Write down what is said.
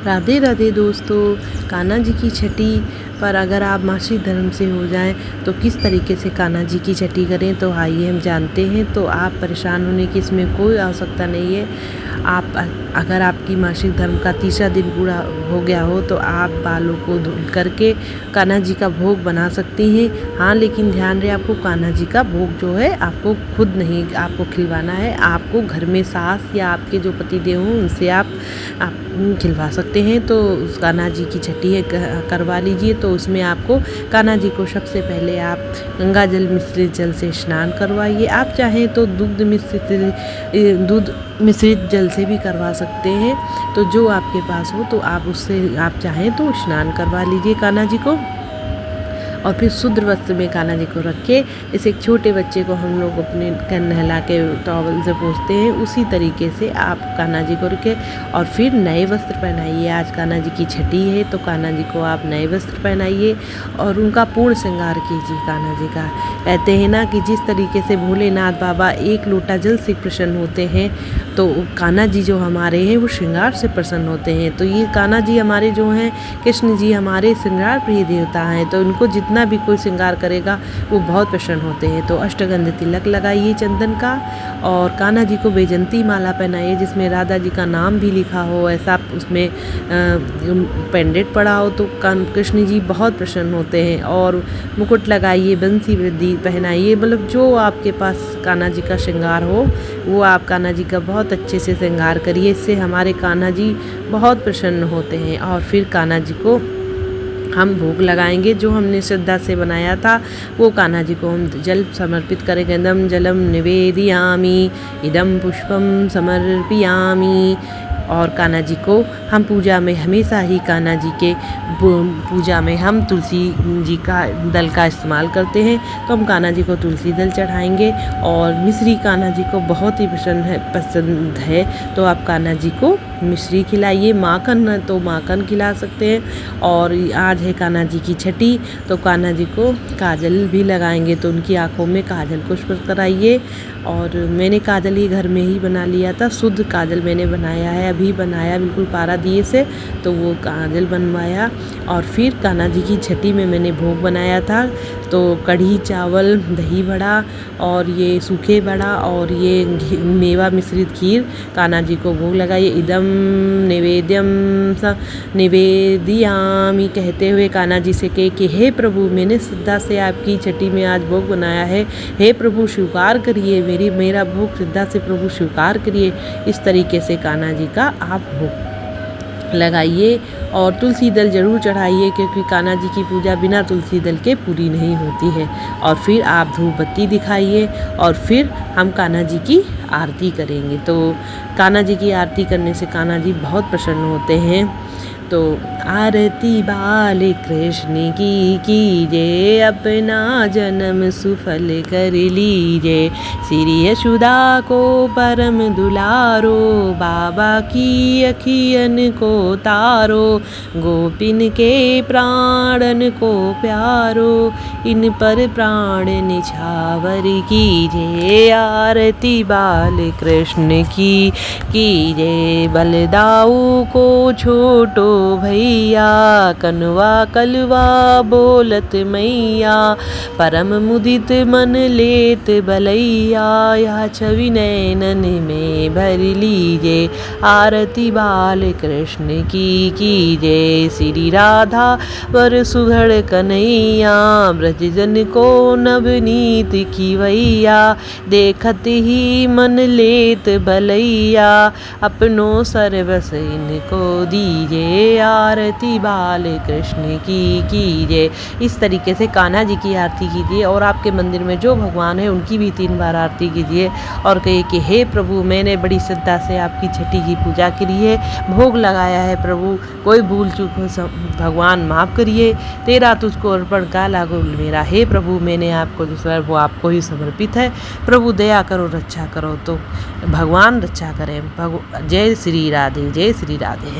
राधे राधे दोस्तों। कान्हा जी की छठी पर अगर आप मासिक धर्म से हो जाएं तो किस तरीके से कान्हा जी की छठी करें, तो आइए हम जानते हैं। तो आप परेशान होने की इसमें कोई आवश्यकता नहीं है। आप अगर आपकी मासिक धर्म का तीसरा दिन पूरा हो गया हो तो आप बालों को धुल करके कान्हा जी का भोग बना सकती हैं। हाँ, लेकिन ध्यान रहे आपको कान्हा जी का भोग जो है आपको खुद नहीं आपको खिलवाना है। आपको घर में सास या आपके जो पतिदेव हों उनसे आप खिलवा सकते हैं। तो उस कान्हा जी की छठी है करवा लीजिए। तो उसमें आपको कान्हा जी को सबसे पहले आप गंगा जल मिश्रित जल से स्नान करवाइए। आप चाहें तो दूध मिश्रित जल से भी करवा सकते हैं। तो जो आपके पास हो तो आप उससे आप चाहें तो स्नान करवा लीजिए कान्हा जी को। और फिर शुद्ध वस्त्र में कान्हा जी को रख के, जैसे एक छोटे बच्चे को हम लोग अपने नहला के टॉवल से पोंछते हैं, उसी तरीके से आप कान्हा जी को रखे और फिर नए वस्त्र पहनाइए। आज कान्हा जी की छठी है तो कान्हा जी को आप नए वस्त्र पहनाइए और उनका पूर्ण श्रृंगार कीजिए कान्हा जी का। कहते हैं ना कि जिस तरीके से भोलेनाथ बाबा एक लोटा जल से प्रसन्न होते हैं, तो कान्हा जी जो हमारे हैं वो श्रृंगार से प्रसन्न होते हैं। तो ये कान्हा जी हमारे जो हैं, कृष्ण जी हमारे श्रृंगार प्रिय देवता हैं। तो इनको जितना भी कोई श्रृंगार करेगा वो बहुत प्रसन्न होते हैं। तो अष्टगंध तिलक लगाइए चंदन का और कान्हा जी को वैजयंती माला पहनाइए जिसमें राधा जी का नाम भी लिखा हो, ऐसा उसमें पेंडेंट पड़ा हो तो कृष्ण जी बहुत प्रसन्न होते हैं। और मुकुट लगाइए, बंसी वृद्धि पहनाइए, मतलब जो आपके पास कान्हा जी का श्रृंगार हो वो आप कान्हा जी का बहुत अच्छे से श्रृंगार करिए। इससे हमारे कान्हा जी बहुत प्रसन्न होते हैं। और फिर कान्हा जी को हम भोग लगाएंगे जो हमने श्रद्धा से बनाया था, वो कान्हा जी को हम जल समर्पित करेंगे। इदं जलम निवेदयामि, इदं पुष्पम समर्पयामि। और कान्हा जी को हम पूजा में हमेशा ही कान्हा जी के पूजा में हम तुलसी जी का दल का इस्तेमाल करते हैं। तो हम कान्हा जी को तुलसी दल चढ़ाएंगे। और मिश्री कान्हा जी को बहुत ही पसंद है तो आप कान्हा जी को मिश्री खिलाइए। माखन तो माखन खिला सकते हैं। और आज है कान्हा जी की छठी तो कान्हा जी को काजल भी लगाएंगे, तो उनकी आँखों में काजल को स्पर्श कराइए। और मैंने काजल ही घर में ही बना लिया था, शुद्ध काजल मैंने बनाया है, अभी बनाया बिल्कुल पारा दिए से, तो वो काजल बनवाया। और फिर कान्हा जी की छठी में मैंने भोग बनाया था, तो कढ़ी चावल, दही बड़ा और ये सूखे बड़ा और ये मेवा मिश्रित खीर कान्हा जी को भोग लगाइए। इदम निवेद्यम निवेदयामि कहते हुए कान्हा जी से कहे कि हे प्रभु, मैंने श्रद्धा से आपकी छठी में आज भोग बनाया है, हे प्रभु स्वीकार करिए, मेरा भोग श्रद्धा से प्रभु स्वीकार करिए। इस तरीके से कान्हा जी का आप भोग लगाइए। और तुलसी दल जरूर चढ़ाइए क्योंकि कान्हा जी की पूजा बिना तुलसी दल के पूरी नहीं होती है। और फिर आप धूप बत्ती दिखाइए और फिर हम कान्हा जी की आरती करेंगे। तो कान्हा जी की आरती करने से कान्हा जी बहुत प्रसन्न होते हैं। तो आरती बाल कृष्ण की कीजे, अपना जन्म सुफल कर लीजे। श्री यशोदा को परम दुलारो, बाबा की अखियन को तारो। गोपिन के प्राणन को प्यारो, इन पर प्राण निछावर कीजे। आरती बाल कृष्ण की कीजे, बलदाऊ को छोटो भैया, कनवा कलवा बोलत मैया। परम मुदित मन लेत बलैया, या छवि नैनन में भर लीजे। आरती बाल कृष्ण की कीजे। श्री राधा वर सुधड़ कन्हैया, ब्रजजन को नवनीत खिवैया। देखत ही मन लेत बलैया, अपनो सर्वस इनको दीजे। आरती बाल कृष्ण की कीजिए। इस तरीके से कान्हा जी की आरती कीजिए और आपके मंदिर में जो भगवान है उनकी भी 3 बार आरती कीजिए और कहिए कि हे प्रभु, मैंने बड़ी श्रद्धा से आपकी छठी की पूजा करी है, भोग लगाया है प्रभु, कोई भूल चूक हो भगवान माफ़ करिए। तेरा तुझको अर्पण का लागो मेरा, हे प्रभु मैंने आपको जो वो आपको ही समर्पित है। प्रभु दया करो, रक्षा करो। तो भगवान रक्षा करें। जय श्री राधे, जय श्री राधे।